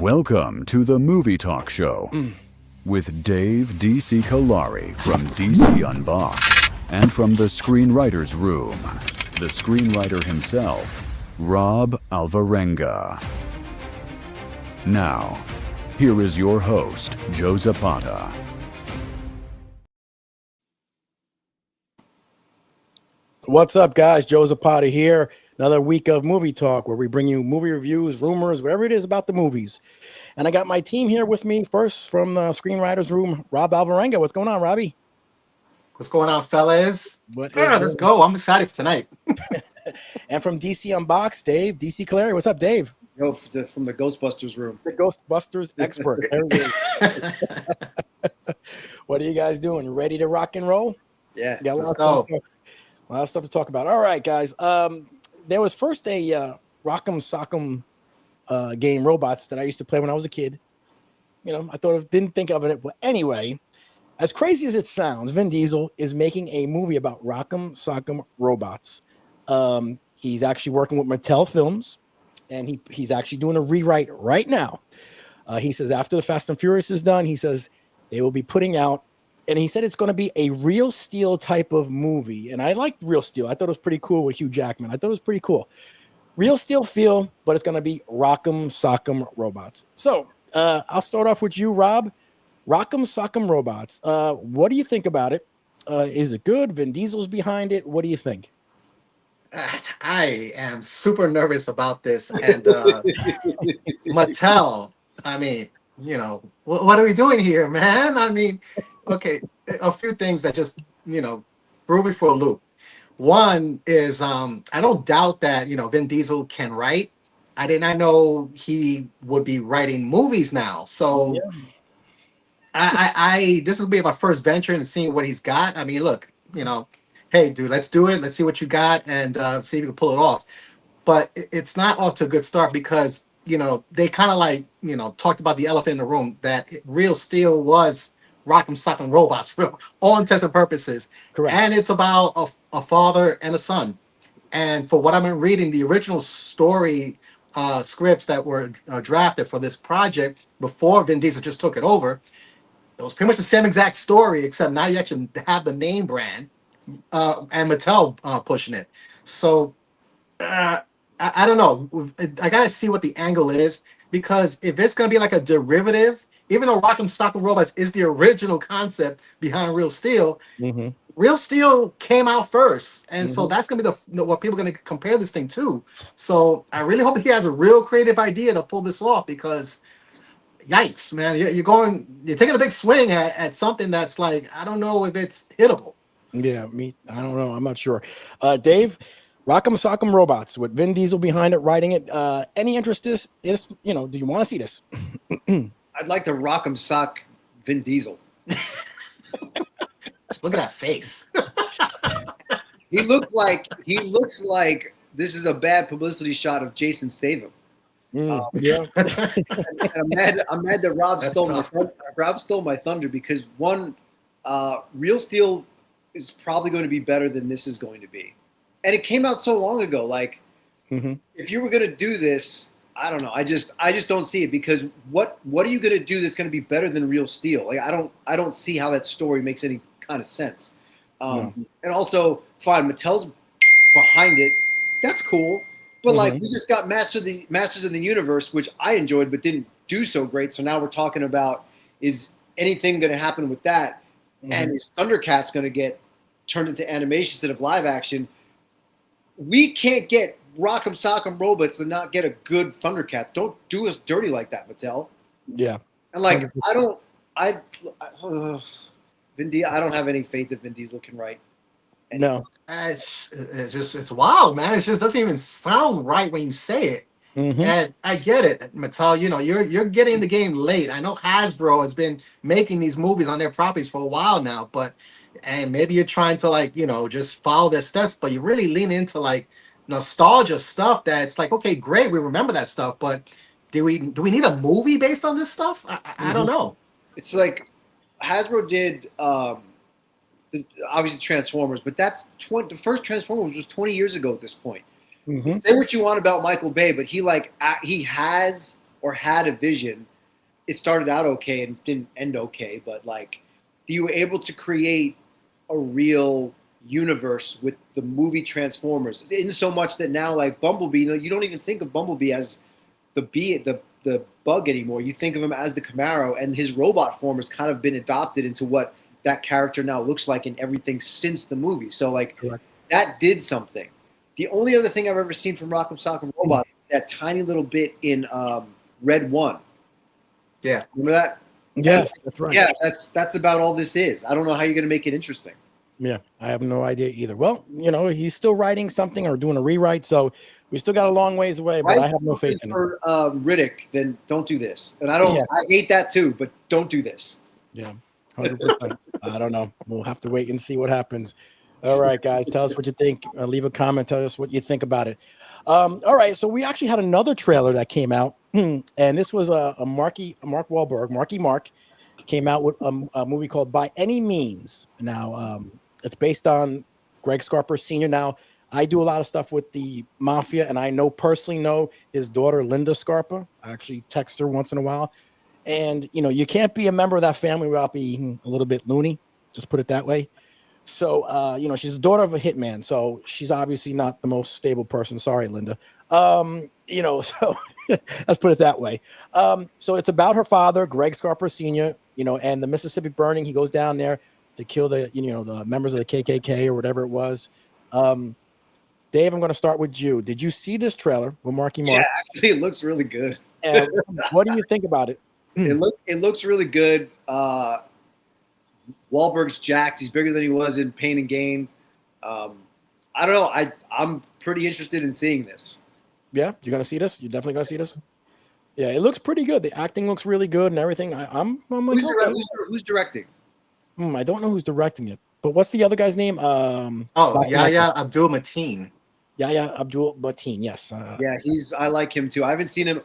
Welcome to the Movie Talk Show with Dave D.C. Callari from DC Unboxed and from the Screenwriter's Room, the screenwriter himself, Rob Alvarenga. Now, here is your host, Joe Zapata. What's up, guys? Joe Zapata here. Another week of Movie Talk where we bring you movie reviews, rumors, whatever it is about the movies. And I got my team here with me. First, from the Screenwriter's Room, Rob Alvarenga. What's going on, Robbie? What's going on, fellas? Let's go. I'm excited for tonight. And from DC Unboxed, Dave, DC Callari. What's up, Dave? Yo, from the Ghostbusters room. The Ghostbusters expert. There we go. What are you guys doing? Ready to rock and roll? Yeah. Let's go. A lot of stuff to talk about. All right, guys. There was first a Rock'em Sock'em game, Robots, that I used to play when I was a kid. You know, didn't think of it. But anyway, as crazy as it sounds, Vin Diesel is making a movie about Rock'em Sock'em Robots. He's actually working with Mattel Films, and he's actually doing a rewrite right now. He says after the Fast and Furious is done, he says they will be putting out, and he said it's going to be a Real Steel type of movie. And I liked Real Steel. I thought it was pretty cool with Hugh Jackman. I thought it was pretty cool. Real Steel feel, but it's going to be Rock'em Sock'em Robots. So I'll start off with you, Rob. Rock'em Sock'em Robots. What do you think about it? Is it good? Vin Diesel's behind it. What do you think? I am super nervous about this. And Mattel, I mean, you know, what are we doing here, man? I mean, okay, a few things that just, threw me for a loop. One is I don't doubt that, Vin Diesel can write. I did not know he would be writing movies now. So yeah. I this will be my first venture into seeing what he's got. I mean, look, hey, dude, let's do it. Let's see what you got and see if you can pull it off. But it's not off to a good start because, they kind of talked about the elephant in the room, that Real Steel was Rock'em Sock'em Robots for all intents and purposes. Correct. And it's about a father and a son. And for what I've been reading, the original story scripts that were drafted for this project before Vin Diesel just took it over, it was pretty much the same exact story, except now you actually have the name brand and Mattel pushing it. So I don't know. I got to see what the angle is, because if it's going to be like a derivative, even though Rock'em Sock'em Robots is the original concept behind Real Steel, Real Steel came out first. And so that's going to be what people are going to compare this thing to. So I really hope he has a real creative idea to pull this off, because yikes, man, you're taking a big swing at something that's like, I don't know if it's hittable. Yeah, I don't know. I'm not sure. Dave, Rock'em Sock'em Robots with Vin Diesel behind it, writing it. Any interest in this? Do you want to see this? I'd like to Rock'em Sock Vin Diesel. Look at that face. He looks like this is a bad publicity shot of Jason Statham. Yeah. I'm mad that Rob stole my thunder, because one, Real Steel is probably going to be better than this is going to be. And it came out so long ago. Like, if you were going to do this, I don't know. I just don't see it, because what are you going to do that's going to be better than Real Steel? Like, I don't see how that story makes any kind of sense. And also, fine, Mattel's behind it. That's cool. But like, we just got Masters of the Universe, which I enjoyed but didn't do so great. So now we're talking about, is anything going to happen with that? And is Thundercats going to get turned into animation instead of live action? We can't get Rock'em Sock'em Robots to not get a good Thundercats. Don't do us dirty like that, Mattel. Yeah. And like, I don't have any faith that Vin Diesel can write anything. No. It's wild, man. It just doesn't even sound right when you say it. And I get it, Mattel. You're getting in the game late. I know Hasbro has been making these movies on their properties for a while now, and maybe you're trying to just follow their steps, but you really lean into like nostalgia stuff that's like, okay, great, we remember that stuff, but do we need a movie based on this stuff? I don't know. It's like Hasbro did obviously Transformers, but that's the first Transformers was 20 years ago at this point. Say what you want about Michael Bay, but he has or had a vision. It started out okay and didn't end okay, but like, you were able to create a real universe with the movie Transformers, in so much that now, like Bumblebee, you don't even think of Bumblebee as the bug anymore. You think of him as the Camaro, and his robot form has kind of been adopted into what that character now looks like in everything since the movie. So like, Correct. That did something. The only other thing I've ever seen from Rock'em Sock'em Robot, that tiny little bit in Red 1. Yeah. Remember that? Yes, that's right. Yeah, that's about all this is. I don't know how you're going to make it interesting. Yeah, I have no idea either. Well, he's still writing something or doing a rewrite, so we still got a long ways away, but I have no faith in him. For Riddick, then don't do this. And I hate that too, but don't do this. Yeah, 100%. I don't know. We'll have to wait and see what happens. All right, guys, tell us what you think. Leave a comment. Tell us what you think about it. All right, so we actually had another trailer that came out, and this was a Mark Wahlberg, Marky Mark, came out with a movie called By Any Means. Now, it's based on Greg Scarpa Sr. Now, I do a lot of stuff with the Mafia, and I personally know his daughter, Linda Scarpa. I actually text her once in a while. And, you can't be a member of that family without being a little bit loony. Just put it that way. So, she's the daughter of a hitman. So she's obviously not the most stable person. Sorry, Linda. So let's put it that way. So it's about her father, Greg Scarpa Sr., and the Mississippi burning. He goes down there to kill the members of the KKK or whatever it was. Dave, I'm going to start with you. Did you see this trailer with Marky Mark? Yeah, actually, it looks really good. And what do you think about it? It looks really good. Wahlberg's jacked. He's bigger than he was in Pain and Gain. I don't know. I'm pretty interested in seeing this. Yeah, you're going to see this? You're definitely going to see this? Yeah, it looks pretty good. The acting looks really good and everything. I'm like, who's directing? I don't know who's directing it, but what's the other guy's name? Yahya Abdul-Mateen. Yahya Abdul-Mateen, yes. Yeah, I like him too. I haven't seen him.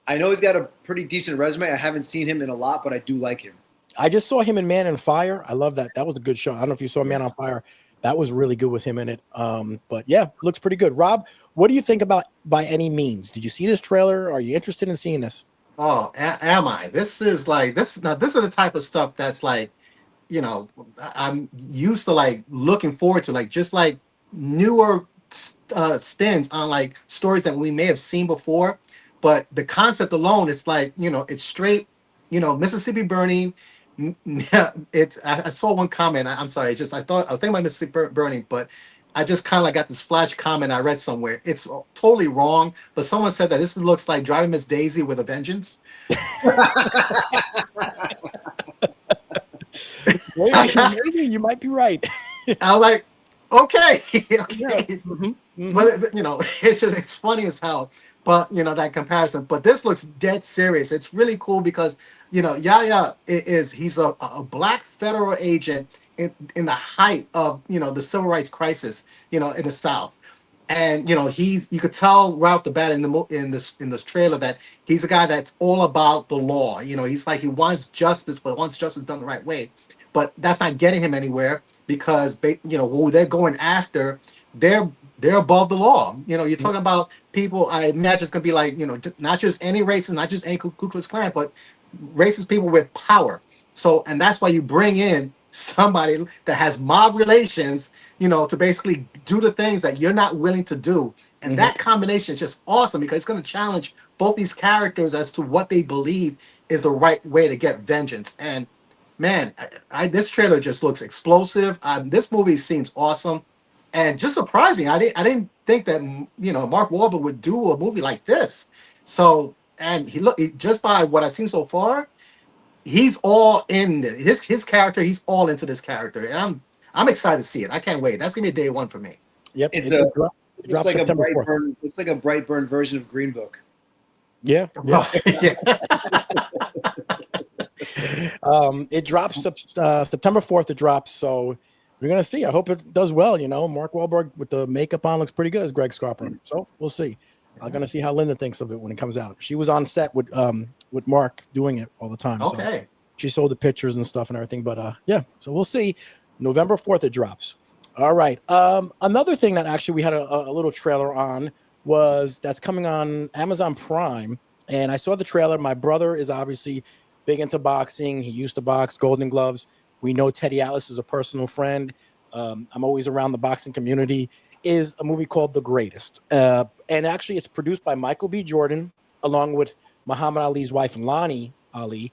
I know he's got a pretty decent resume. I haven't seen him in a lot, but I do like him. I just saw him in Man on Fire. I love that. That was a good show. I don't know if you saw Man on Fire. That was really good with him in it. But yeah, looks pretty good. Rob, what do you think about By Any Means? Did you see this trailer? Are you interested in seeing this? Oh, am I? This is the type of stuff that's like, I'm used to like looking forward to, like just like newer spins on like stories that we may have seen before. But the concept alone, it's like, it's straight, Mississippi burning. I saw one comment. I'm sorry. I was thinking about Mississippi burning, but I just kind of like got this flash comment I read somewhere. It's totally wrong, but someone said that this looks like Driving Miss Daisy with a vengeance. Maybe you might be right. I was like, okay. Yeah. Mm-hmm. But it's funny as hell. But that comparison. But this looks dead serious. It's really cool because Yahya he's a black federal agent in the height of the civil rights crisis in the South, and you could tell right off the bat in this trailer that he's a guy that's all about the law. He's like, he wants justice, but wants justice done the right way. But that's not getting him anywhere because who they're going after, they're above the law. You're talking about people. I imagine it's gonna be like not just any racist, not just any Ku Klux Klan, but racist people with power. So, and that's why you bring in somebody that has mob relations, to basically do the things that you're not willing to do. And that combination is just awesome because it's going to challenge both these characters as to what they believe is the right way to get vengeance. And man, this trailer just looks explosive. This movie seems awesome and just surprising. I didn't think that Mark Wahlberg would do a movie like this. So, and just by what I've seen so far, he's all in his character. He's all into this character, and I'm excited to see it. I can't wait. That's gonna be day one for me. Yep, it drops like September 4th. Looks like a Brightburn version of Green Book. Yeah. Yeah. It drops September 4th. It drops, so we're gonna see. I hope it does well. Mark Wahlberg with the makeup on looks pretty good as Greg Scarpa. So we'll see. I'm gonna see how Linda thinks of it when it comes out. She was on set with Mark doing it all the time. Okay. So she sold the pictures and stuff and everything. But yeah, so we'll see. November 4th it drops. All right. Another thing that actually we had a little trailer on that's coming on Amazon Prime, And I saw the trailer. My brother is obviously big into boxing. He used to box, Golden Gloves. We know Teddy Atlas is a personal friend. I'm always around the boxing community. Is a movie called The Greatest. And actually, it's produced by Michael B. Jordan, along with Muhammad Ali's wife, Lonnie Ali.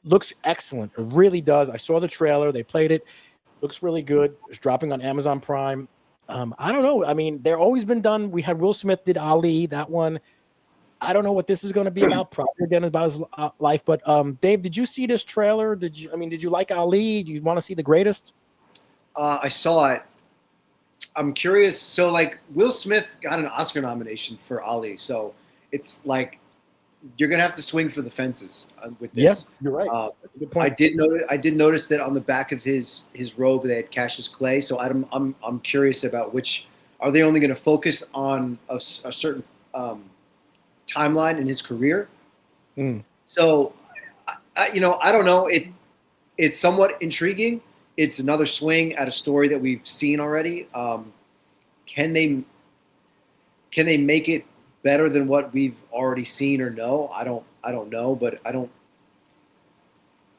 Looks excellent. It really does. I saw the trailer. They played it. Looks really good. It's dropping on Amazon Prime. I don't know. I mean, they're always been done. We had Will Smith did Ali, that one. I don't know what this is going to be about. Probably again about his life. But Dave, did you see this trailer? Did you? I mean, did you like Ali? Do you want to see The Greatest? I saw it. I'm curious. So, like, Will Smith got an Oscar nomination for Ali. So it's like you're gonna have to swing for the fences with this. Yeah, you're right. Good point. I did notice that on the back of his robe they had Cassius Clay. So I'm curious about which are they only going to focus on a certain timeline in his career. So I don't know. It's somewhat intriguing. It's another swing at a story that we've seen already. Can they make it better than what we've already seen or no? I don't know, but I don't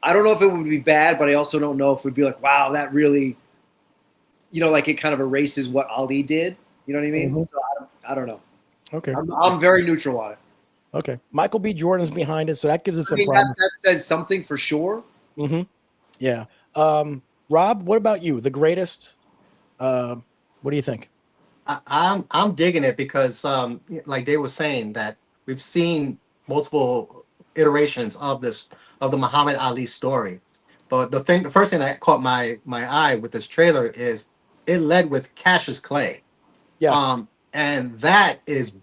know if it would be bad, but I also don't know if it would be like, wow, that really, like it kind of erases what Ali did. You know what I mean? Mm-hmm. So I don't know. Okay. I'm very neutral on it. Okay. Michael B. Jordan's behind it, so that gives us some problems. That says something for sure. Mm-hmm. Yeah. Rob, what about you? The Greatest? What do you think? I'm digging it because, like Dave was saying, that we've seen multiple iterations of the Muhammad Ali story, but the first thing that caught my eye with this trailer is it led with Cassius Clay. Yes. And that is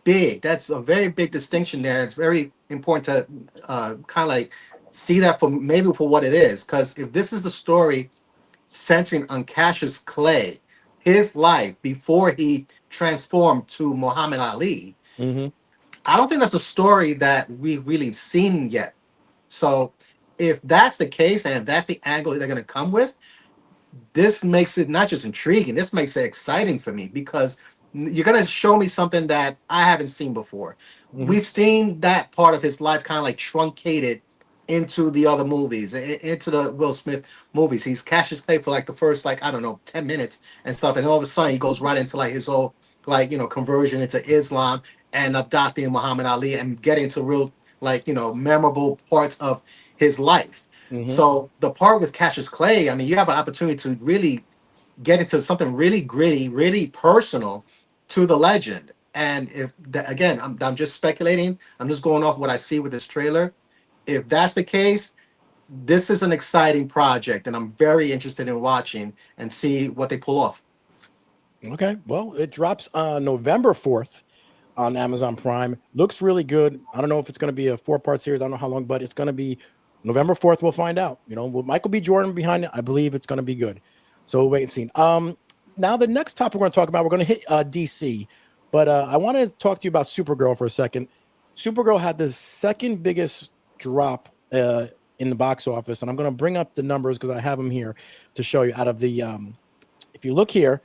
big. That's a very big distinction there. It's very important to kind of like see that for what it is, because if this is the story centering on Cassius Clay, his life before he transformed to Muhammad Ali, mm-hmm. I don't think that's a story that we've really seen yet. So if that's the case, and if that's the angle they're going to come with, this makes it not just intriguing, this makes it exciting for me, because you're going to show me something that I haven't seen before. Mm-hmm. We've seen that part of his life kind of like truncated into the other movies, into the Will Smith movies. He's Cassius Clay for like the first, like, I don't know, 10 minutes and stuff. And all of a sudden he goes right into like his whole, like, conversion into Islam and adopting Muhammad Ali and getting to real, like, memorable parts of his life. Mm-hmm. So the part with Cassius Clay, I mean, you have an opportunity to really get into something really gritty, really personal to the legend. And if again, I'm just speculating. I'm just going off what I see with this trailer. If that's the case, this is an exciting project, and I'm very interested in watching and see what they pull off. Okay, well, it drops November 4th on Amazon Prime. Looks really good. I don't know if it's going to be a 4-part series. I don't know how long, but it's going to be November 4th. We'll find out. With Michael B. Jordan behind it, I believe it's going to be good. So we'll wait and see. Now the next topic we're going to talk about, we're going to hit DC, but I want to talk to you about Supergirl for a second. Supergirl had the second biggest drop in the box office, and I'm going to bring up the numbers because I have them here to show you. Out of the if you look here,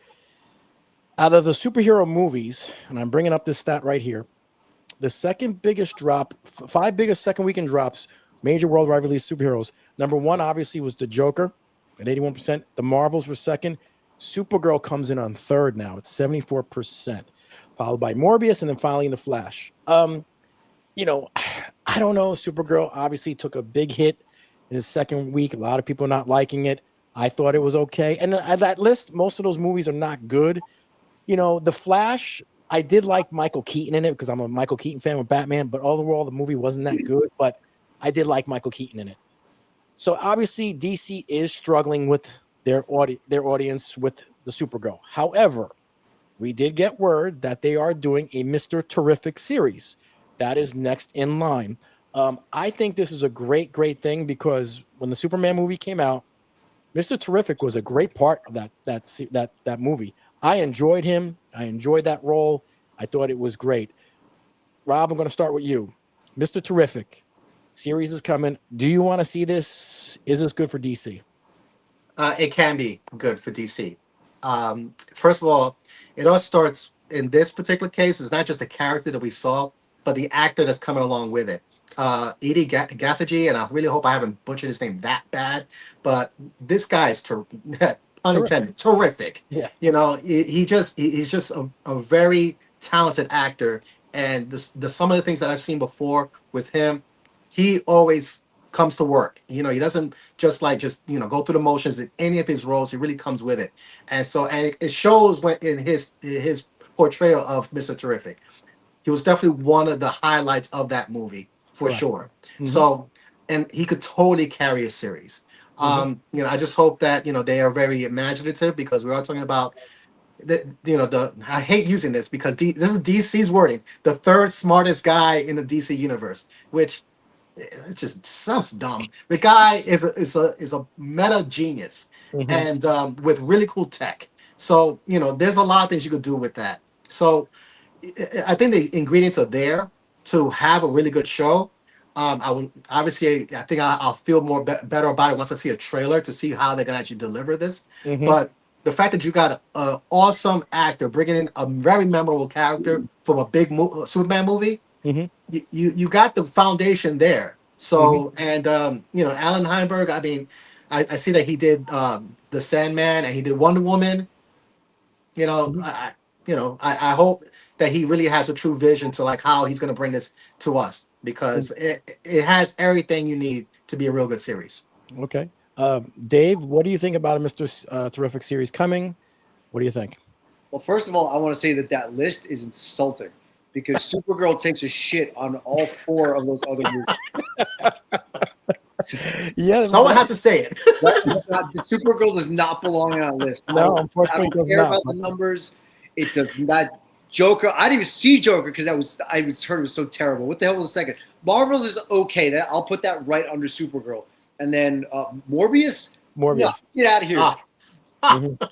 out of the superhero movies, and I'm bringing up this stat right here, the second biggest drop, 5 biggest second weekend drops, major worldwide release superheroes. Number 1 obviously was the Joker at 81%. The Marvels were second. Supergirl comes in on third now at 74%, followed by Morbius, and then finally the Flash. I don't know. Supergirl obviously took a big hit in the second week. A lot of people not liking it. I thought it was okay. And at that list, most of those movies are not good. The Flash, I did like Michael Keaton in it because I'm a Michael Keaton fan with Batman, but overall the movie wasn't that good, but I did like Michael Keaton in it. So obviously DC is struggling with their audience with the Supergirl. However, we did get word that they are doing a Mr. Terrific series. That is next in line. I think this is a great, great thing because when the Superman movie came out, Mr. Terrific was a great part of that movie. I enjoyed him. I enjoyed that role. I thought it was great. Rob, I'm going to start with you. Mr. Terrific series is coming. Do you want to see this? Is this good for DC? It can be good for DC. First of all, it all starts in this particular case. It's not just a character that we saw but the actor that's coming along with it. Edie Gathaji, and I really hope I haven't butchered his name that bad, but this guy is unintended terrific. Yeah. You know, he's just a very talented actor, and the some of the things that I've seen before with him, he always comes to work. You know, he doesn't just go through the motions in any of his roles. He really comes with it, and it shows when in his portrayal of Mr. Terrific. He was definitely one of the highlights of that movie for Right. sure. Mhm. So, and he could totally carry a series. You know, I just hope that they are very imaginative, because we are talking about I hate using this because this is DC's wording, the third smartest guy in the DC universe, which it just sounds dumb. The guy is a meta genius, Mhm. and with really cool tech. So there's a lot of things you could do with that. So I think the ingredients are there to have a really good show. I will obviously. I think I'll feel better about it once I see a trailer to see how they're gonna actually deliver this. Mhm. But the fact that you got an awesome actor bringing in a very memorable character from a big Superman movie, Mhm. you got the foundation there. So and Alan Heinberg. I mean, I see that he did the Sandman and he did Wonder Woman. You know, Mhm. I hope that he really has a true vision to like how he's going to bring this to us, because it has everything you need to be a real good series. Okay. Dave, what do you think about a Mr. Terrific series coming? What do you think? Well, first of all, I want to say that list is insulting because Supergirl takes a shit on all 4 of those other movies. Yeah, Someone has to say it. The Supergirl does not belong on that list. No, I unfortunately, don't it care does not. about the numbers. It does not. Joker. I didn't even see Joker because I heard it was so terrible. What the hell was the second? Marvel's is okay. I'll put that right under Supergirl. And then Morbius. No, get out of here.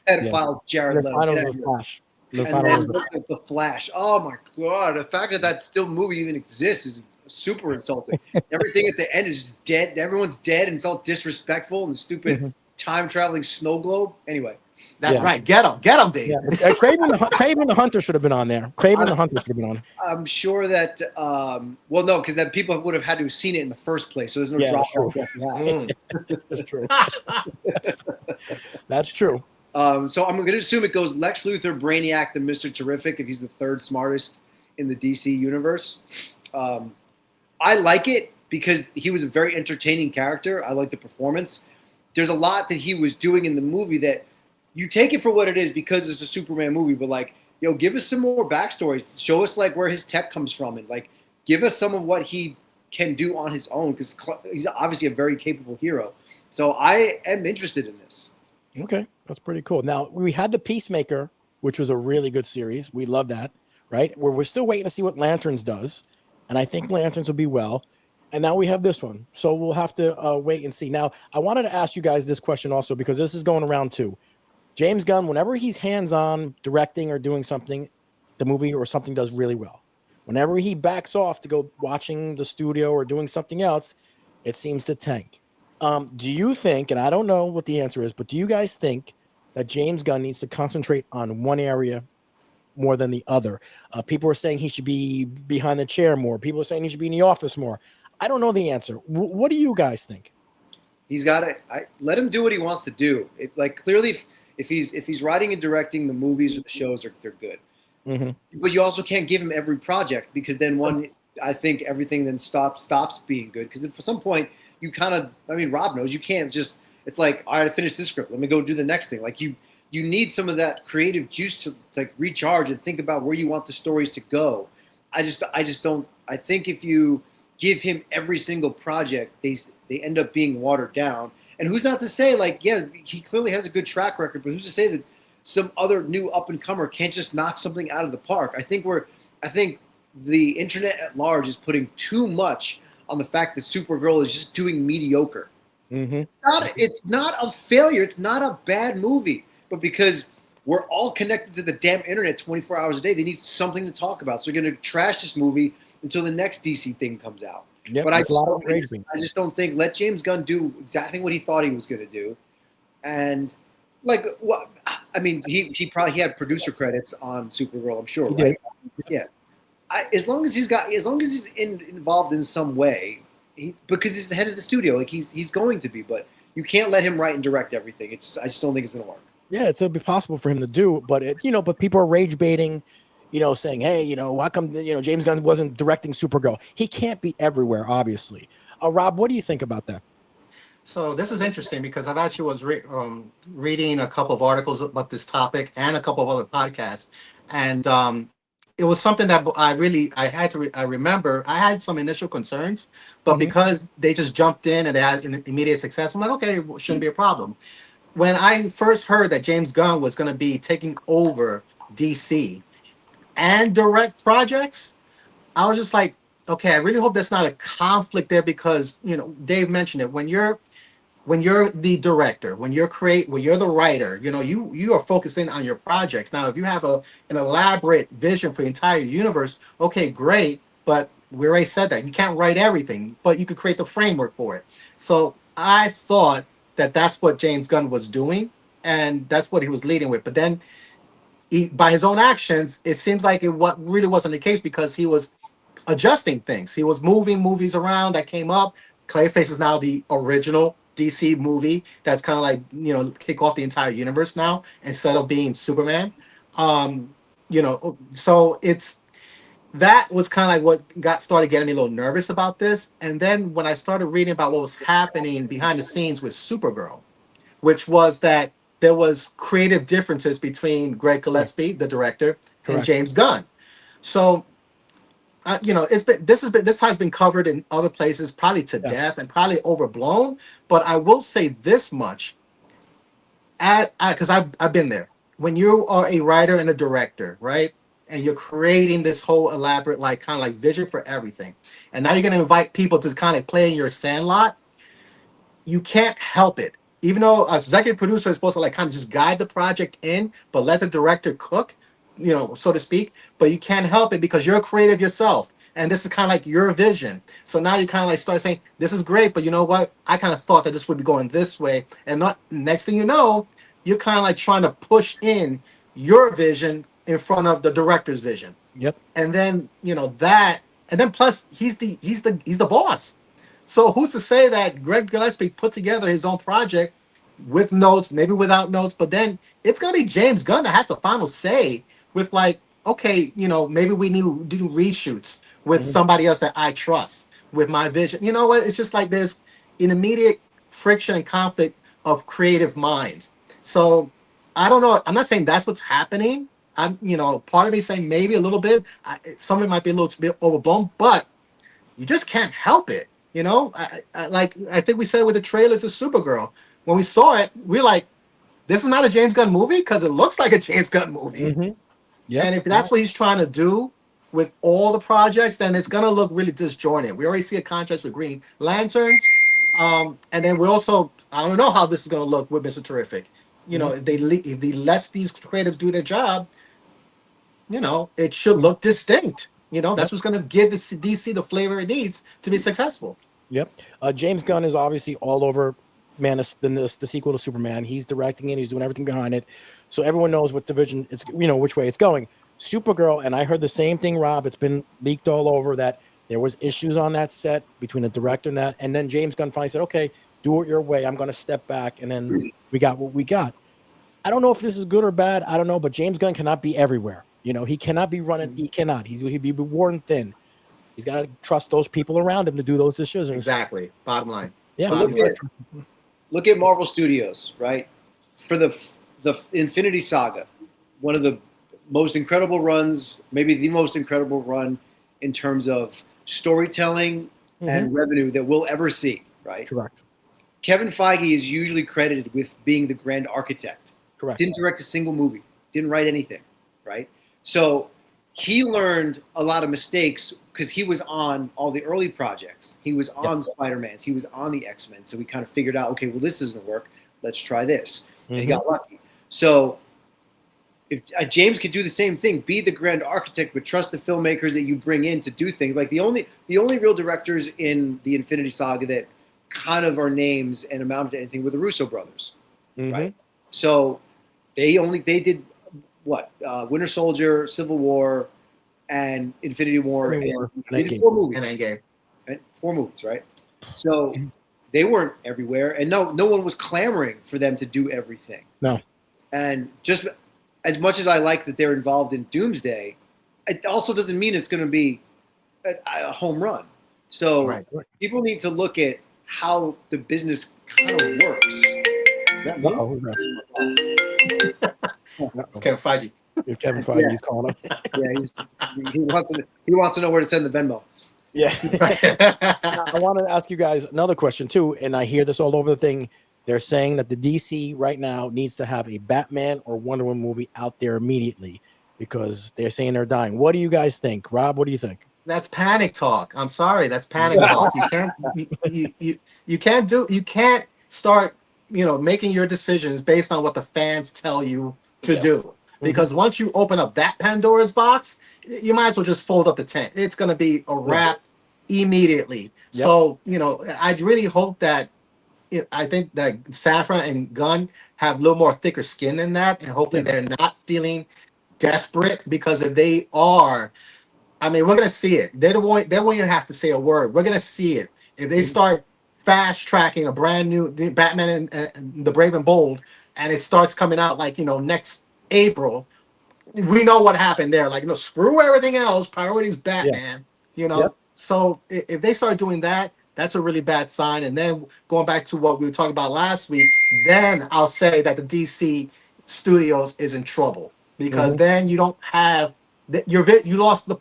Pedophile Jared The Leto. final Get was out of the here. Flash. The And final then was the look at the Flash. Oh my god! The fact that still movie even exists is super insulting. Everything at the end is just dead. Everyone's dead, and it's all disrespectful. And the stupid time traveling snow globe. Anyway, That's right. Get him, Dave. Yeah. Craven the Hunter should have been on there. Craven the Hunter should have been on. I'm sure that well, no, because then people would have had to have seen it in the first place. So there's no drop off. That's true. That's true. So I'm going to assume it goes Lex Luthor, Brainiac, then Mr. Terrific if he's the third smartest in the DC universe. I like it because he was a very entertaining character. I like the performance. There's a lot that he was doing in the movie that you take it for what it is because it's a Superman movie, but like, give us some more backstories. Show us like where his tech comes from and like give us some of what he can do on his own because he's obviously a very capable hero. So I am interested in this. Okay, that's pretty cool. Now we had the Peacemaker, which was a really good series. We love that, right? We're still waiting to see what Lanterns does, and I think Lanterns will be well. And now we have this one, so we'll have to wait and see. Now I wanted to ask you guys this question also because this is going around too. James Gunn, whenever he's hands-on directing or doing something, the movie or something does really well. Whenever he backs off to go watching the studio or doing something else, it seems to tank. Do you think, and I don't know what the answer is, but do you guys think that James Gunn needs to concentrate on one area more than the other? People are saying he should be behind the chair more. People are saying he should be in the office more. I don't know the answer. What do you guys think? He's got to let him do what he wants to do. Clearly, if he's writing and directing the movies or the shows, they're good. But you also can't give him every project because then I think everything then stops being good because at some point you kind of, Rob knows you can't just, it's like, all right, I finished this script. Let me go do the next thing. Like you need some of that creative juice to like recharge and think about where you want the stories to go. I just don't, I think if you give him every single project, they end up being watered down. And who's not to say like, yeah, he clearly has a good track record, but who's to say that some other new up and comer can't just knock something out of the park? I think the internet at large is putting too much on the fact that Supergirl is just doing mediocre. It's not a failure. It's not a bad movie. But because we're all connected to the damn internet 24 hours a day, they need something to talk about. So they're going to trash this movie until the next DC thing comes out. Yep, but I just don't think let James Gunn do exactly what he thought he was going to do. And like, what? I mean, he probably had producer credits on Supergirl, I'm sure, right? Yeah. as long as he's involved in some way, because he's the head of the studio, like he's going to be, but you can't let him write and direct everything. I just don't think it's going to work. Yeah, it's be possible for him to do, but but people are rage baiting, saying, hey, why come James Gunn wasn't directing Supergirl? He can't be everywhere, obviously. Rob, what do you think about that? So this is interesting because I've actually was reading a couple of articles about this topic and a couple of other podcasts, and it was something that I remember I had some initial concerns, but because they just jumped in and they had an immediate success, I'm like, okay, it shouldn't be a problem. When I first heard that James Gunn was going to be taking over DC and direct projects, I was just like, okay, I really hope that's not a conflict there because Dave mentioned it when you're the director, when you're the writer, you are focusing on your projects. Now, if you have an elaborate vision for the entire universe, okay, great. But we already said that you can't write everything, but you could create the framework for it. So I thought that that's what James Gunn was doing, and that's what he was leading with. But then, by his own actions, it seems like what really wasn't the case because he was adjusting things. He was moving movies around that came up. Clayface is now the original DC movie that's kind of like kick off the entire universe now instead of being Superman. So that was kind of like what started getting me a little nervous about this. And then when I started reading about what was happening behind the scenes with Supergirl, which was that there was creative differences between Greg Gillespie, the director, and James Gunn. So this has been covered in other places, probably to death and probably overblown. But I will say this much, because I've been there. When you are a writer and a director, right, and you're creating this whole elaborate kind of vision for everything, and now you're going to invite people to kind of play in your sandlot, you can't help it. Even though a executive producer is supposed to kind of just guide the project in, but let the director cook, so to speak. But you can't help it because you're creative yourself. And this is kind of like your vision. So now you kind of start saying, this is great, but you know what? I kind of thought that this would be going this way. And not next thing you know, you're kind of trying to push in your vision in front of the director's vision. Yep. And then, and then plus he's the boss. So who's to say that Greg Gillespie put together his own project with notes, maybe without notes, but then it's going to be James Gunn that has the final say with okay, maybe we need to do reshoots with somebody else that I trust with my vision. You know what? It's just like there's an immediate friction and conflict of creative minds. So I don't know. I'm not saying that's what's happening. I'm, part of me saying maybe a little bit. Some of it might be a little bit overblown, but you just can't help it. I think we said it with the trailer to Supergirl. When we saw it, we're like, this is not a James Gunn movie because it looks like a James Gunn movie. Yep. And if that's what he's trying to do with all the projects, then it's going to look really disjointed. We already see a contrast with Green Lanterns. And then we also, I don't know how this is going to look with Mr. Terrific. If they let these creatives do their job, it should look distinct. That's what's going to give the DC the flavor it needs to be successful. Yep. James Gunn is obviously all over the sequel to Superman. He's directing it. He's doing everything behind it. So everyone knows what division it's, which way it's going. Supergirl, and I heard the same thing, Rob. It's been leaked all over that there was issues on that set between the director and that. And then James Gunn finally said, okay, do it your way. I'm going to step back. And then we got what we got. I don't know if this is good or bad. I don't know. But James Gunn cannot be everywhere. He cannot be running. He cannot. He'd be worn thin. He's got to trust those people around him to do those decisions. Exactly. Bottom line. Yeah. Look at Marvel Studios, right? For the Infinity Saga, one of the most incredible runs, maybe the most incredible run in terms of storytelling and revenue that we'll ever see, right? Correct. Kevin Feige is usually credited with being the grand architect. Correct. Didn't direct a single movie. Didn't write anything, right? So he learned a lot of mistakes because he was on all the early projects. He was on Spider-Man. He was on the X-Men. So we kind of figured out, okay, well, this doesn't work. Let's try this. And he got lucky. So if James could do the same thing, be the grand architect, but trust the filmmakers that you bring in to do things. Like the only real directors in the Infinity Saga that kind of are names and amounted to anything were the Russo brothers, right? So they did what? Winter Soldier, Civil War, and Infinity War, Infinity War, and they did Endgame. 4 movies. And Endgame. Right? 4 movies, right? So they weren't everywhere, and no one was clamoring for them to do everything. No. And just as much as I like that they're involved in Doomsday, it also doesn't mean it's going to be a home run. So Right. people need to look at how the business kind of works. Is that me? Uh-oh, who's that? It's Kevin Feige. It's Kevin Feige. Yeah. He's calling him. Yeah, he wants to know where to send the Venmo. Yeah. I want to ask you guys another question too, and I hear this all over the thing. They're saying that the DC right now needs to have a Batman or Wonder Woman movie out there immediately because they're saying they're dying. What do you guys think? Rob, what do you think? That's panic talk. I'm sorry, that's panic talk. You can't start, making your decisions based on what the fans tell you to do. Because once you open up that Pandora's box, you might as well just fold up the tent. It's going to be a wrap immediately. Yep. So, I really hope that I think that Safran and Gunn have a little more thicker skin than that, and hopefully they're not feeling desperate, because if they are, I mean, we're gonna see it. They won't even have to say a word. We're gonna see it if they start fast tracking a brand new Batman and the Brave and Bold, and it starts coming out like next April. We know what happened there. Like, screw everything else. Priorities Batman. Yep. So if they start doing that, that's a really bad sign. And then going back to what we were talking about last week, then I'll say that the DC Studios is in trouble, because then you don't have you lost the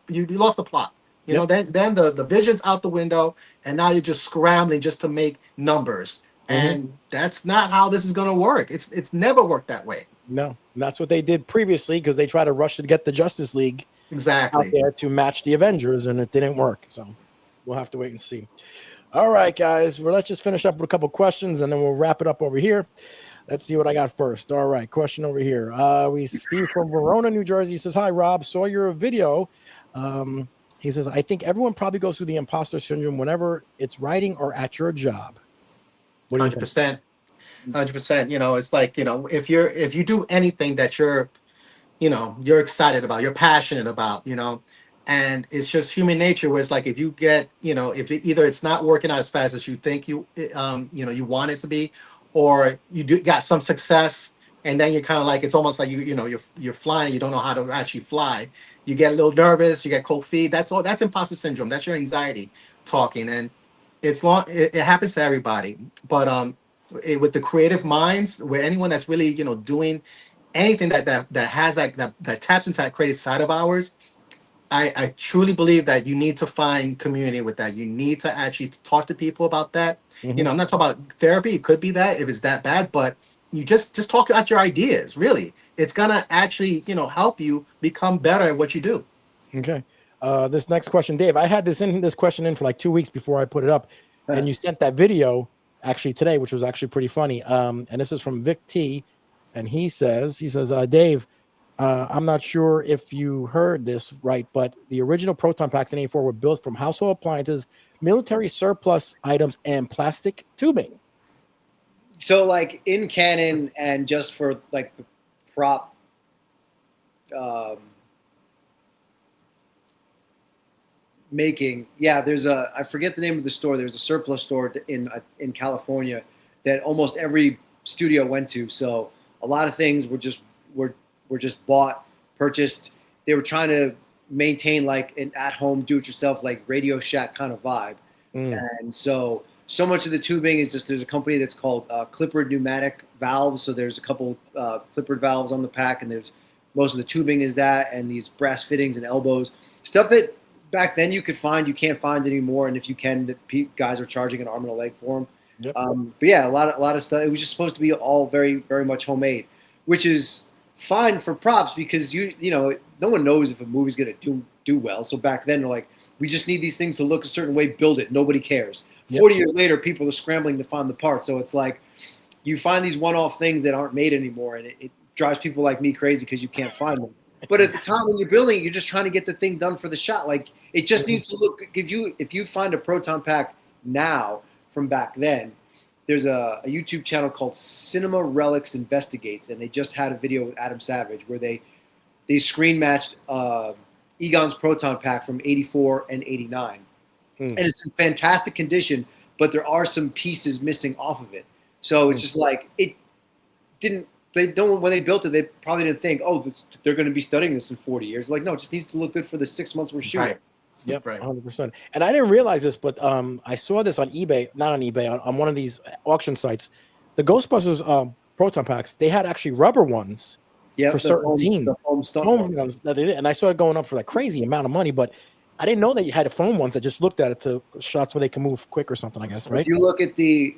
plot. Then the vision's out the window, and now you're just scrambling just to make numbers. And that's not how this is going to work. It's never worked that way. No, and that's what they did previously, because they tried to rush to get the Justice League Exactly out there to match the Avengers, and it didn't work. So we'll have to wait and see. All right, guys. Well, let's just finish up with a couple questions, and then we'll wrap it up over here. Let's see what I got first. All right, question over here. Steve from Verona, New Jersey says, "Hi, Rob. Saw your video." He says, "I think everyone probably goes through the imposter syndrome whenever it's writing or at your job." What do you think? 100%. 100%. It's like, if you do anything that you're excited about, you're passionate about, and it's just human nature, where it's like, if you get, either it's not working out as fast as you think you want it to be, or got some success, and then you're kind of like, it's almost like you're flying and you don't know how to actually fly. You get a little nervous, you get cold feet. That's all. That's imposter syndrome. That's your anxiety talking, and it happens to everybody. But with the creative minds, where anyone that's really doing anything that has that taps into that creative side of ours, I truly believe that you need to find community with that. You need to actually talk to people about that. I'm not talking about therapy. It could be that, if it's that bad, but you just talk out your ideas. Really, it's gonna actually help you become better at what you do. Okay. This next question, Dave, I had this question in for like 2 weeks before I put it up, and you sent that video actually today, which was actually pretty funny. And this is from Vic T, and he says, Dave, I'm not sure if you heard this right, but the original proton packs in A4 were built from household appliances, military surplus items, and plastic tubing. So, like, in canon, and just for like the prop making, there's I forget the name of the store. There's a surplus store in California that almost every studio went to. So a lot of things were just bought, purchased. They were trying to maintain like an at-home, do-it-yourself, like Radio Shack kind of vibe. And so much of the tubing is just, there's a company that's called Clippard Pneumatic Valves. So there's a couple Clippard valves on the pack, and there's most of the tubing is that, and these brass fittings and elbows, stuff that back then you could find, you can't find anymore. And if you can, the guys are charging an arm and a leg for them. Yep. But yeah, a lot of stuff. It was just supposed to be all very, very much homemade, which is fine for props, because no one knows if a movie's gonna do well. So back then, they're like, we just need these things to look a certain way, build it. Nobody cares. 40 years later, people are scrambling to find the parts. So it's like, you find these one-off things that aren't made anymore, and it drives people like me crazy because you can't find them. But at the time when you're building it, you're just trying to get the thing done for the shot. Like, it just needs to look. If you find a proton pack now from back then, there's a YouTube channel called Cinema Relics Investigates, and they just had a video with Adam Savage where they screen matched Egon's Proton Pack from 84 and 89. And it's in fantastic condition, but there are some pieces missing off of it. So it's just like it didn't. They don't. When they built it, they probably didn't think, oh, they're going to be studying this in 40 years. Like, no, it just needs to look good for the 6 months we're shooting. Right. Yep, Right. 100%. And I didn't realize this, but I saw this on eBay, not on eBay, on one of these auction sites. The Ghostbusters Proton Packs, they had actually rubber ones for certain scenes. The foam stuff. Ones that they did, and I saw it going up for like crazy amount of money, but I didn't know that you had foam ones that just looked at it to shots where they can move quick or something, I guess, right? If you look at the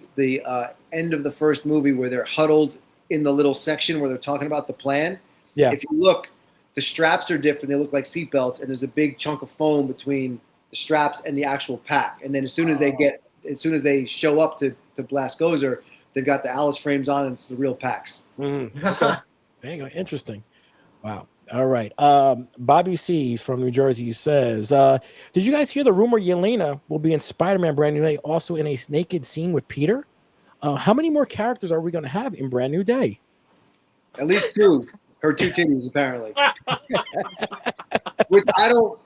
end of the first movie where they're huddled in the little section where they're talking about the plan, if you look, the straps are different. They look like seatbelts, and there's a big chunk of foam between the straps and the actual pack. And then as soon as they show up to blast Gozer, they've got the Alice frames on, and it's the real packs. Okay. There you go. Interesting. Wow. All right. Bobby C from New Jersey says, did you guys hear the rumor Yelena will be in Spider-Man Brand New Day, also in a naked scene with Peter? How many more characters are we going to have in Brand New Day? At least 2. Her 2 titties, apparently. Which I don't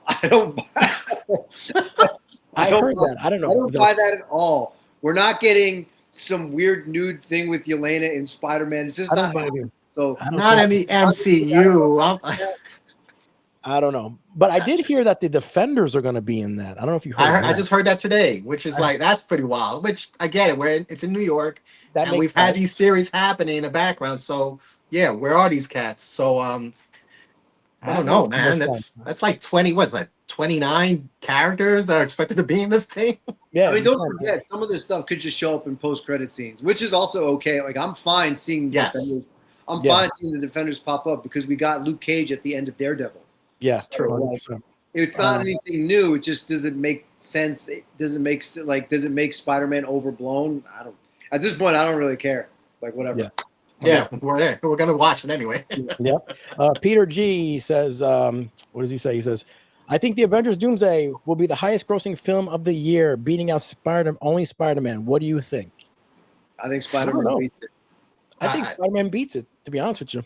buy. I heard that. I don't know. I don't buy that at all. We're not getting some weird nude thing with Yelena in Spider-Man. It's just not happening. So not in the MCU. I don't know. But I did hear that the Defenders are going to be in that. I don't know if you heard I just heard that today, which is like, that's pretty wild. Which I get it. It's in New York. And we've had these series happening in the background. So, yeah, where are these cats? So, I don't know, man. That's like 29 characters that are expected to be in this thing. Yeah. I mean, don't forget, some of this stuff could just show up in post-credit scenes, which is also okay. Like, I'm fine seeing Defenders. I'm fine seeing the Defenders pop up because we got Luke Cage at the end of Daredevil. Yeah, so, true. It's not anything new. It just doesn't make sense. It doesn't make does it make Spider-Man overblown? At this point, I don't really care. Like, whatever. Yeah, we're there. We're gonna watch it anyway. Yep. Peter G says, what does he say? He says, I think the Avengers Doomsday will be the highest grossing film of the year, beating out Spider-Man. What do you think? I think Spider-Man beats it. I think Spider-Man beats it, to be honest with you.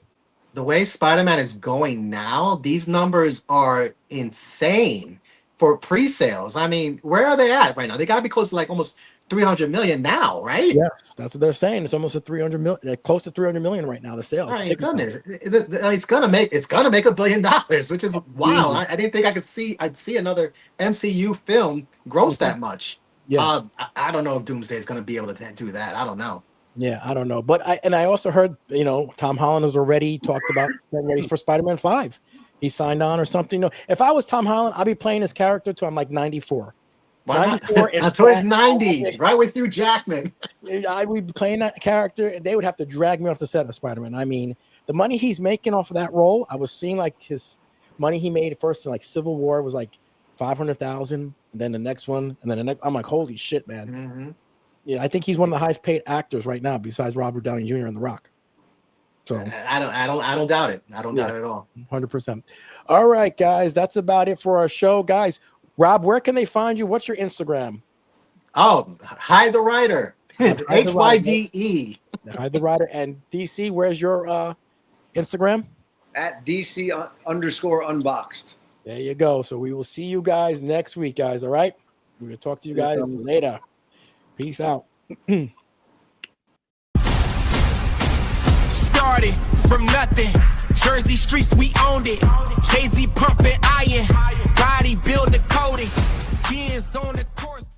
The way Spider-Man is going now, these numbers are insane for pre-sales. I mean, where are they at right now? They got to be close to like almost 300 million now, right? Yes, that's what they're saying. It's almost a 300 million. They're close to 300 million right now. The sales. Oh, goodness. It's gonna make $1 billion, which is wild. I didn't think I'd see another MCU film gross that much. Yeah. I don't know if Doomsday is gonna be able to do that. I don't know. Yeah, I don't know. But I also heard, Tom Holland has already talked about getting ready for Spider-Man 5. He signed on or something. If I was Tom Holland, I'd be playing his character till I'm like 94. 94 until he's 90, right with Hugh Jackman. I would be playing that character, and they would have to drag me off the set of Spider-Man. I mean, the money he's making off of that role, I was seeing like his money he made first in like Civil War was like 500,000, and then the next one, and then the next. I'm like, holy shit, man. Mm-hmm. Yeah, I think he's one of the highest paid actors right now, besides Robert Downey Jr. and The Rock. So I don't doubt it. I don't doubt it at all. 100%. All right, guys, that's about it for our show, guys. Rob, where can they find you? What's your Instagram? Oh, Hide the Writer. HYDE. Hide the Writer. And DC, where's your Instagram? At DC_unboxed. There you go. So we will see you guys next week, guys. All right. We're going to talk to you guys later. Peace out. Started from nothing. Jersey streets, we owned it. Jay-Z pumping iron. Body builder coding. Gears on the course.